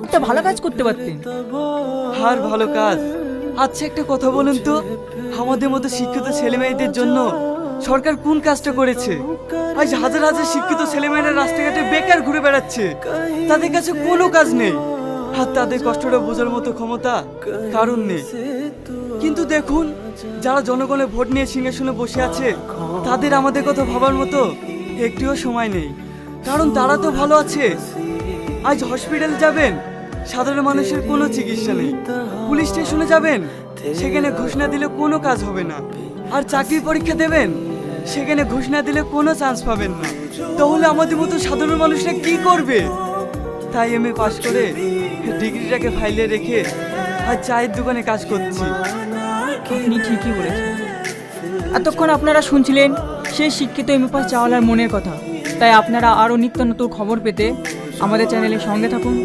একটা ভালো কাজ করতে পারতেন। আর ভালো কাজ? আচ্ছা একটা কথা বলুন তো, আমাদের মতো শিক্ষিত ছেলে মেয়েদের জন্য সরকার কোন কাজটা করেছে? আজ হাজার হাজার শিক্ষিত ছেলেমেয়েরা রাস্তাঘাটে বেকার ঘুরে বেড়াচ্ছে, তাদের কাছে কোনো কাজ নেই, আর তাদের কষ্টটা বোঝার মতো ক্ষমতা কারণ নেই। কিন্তু দেখুন, যারা জনগণের ভোট নিয়ে সিংহাসনে বসে আছে, তাদের আমাদের কথা ভাবার মতো একটিও সময় নেই, কারণ তারা তো ভালো আছে। আজ হসপিটাল যাবেন, সাধারণ মানুষের কোনো চিকিৎসা নেই। পুলিশ স্টেশনে যাবেন, সেখানে ঘুষ না দিলে কোনো কাজ হবে না। আর চাকরির পরীক্ষা দেবেন, সেখানে ঘুষ না দিলে কোনো চান্স পাবেন না। তাহলে আমাদের মতো সাধারণ মানুষরা কি করবে? তাই এমএ পাশ করে ডিগ্রিটাকে ফাইলে রেখে আর চায়ের দোকানে কাজ করছি। আপনি ঠিকই বলেছেন। এতক্ষণ আপনারা শুনছিলেন সেই শিক্ষিত এমএ পাস চাওয়ালার মনের কথা। তাই আপনারা আরও নিত্য নতুন খবর পেতে আমাদের চ্যানেলের সঙ্গে থাকুন।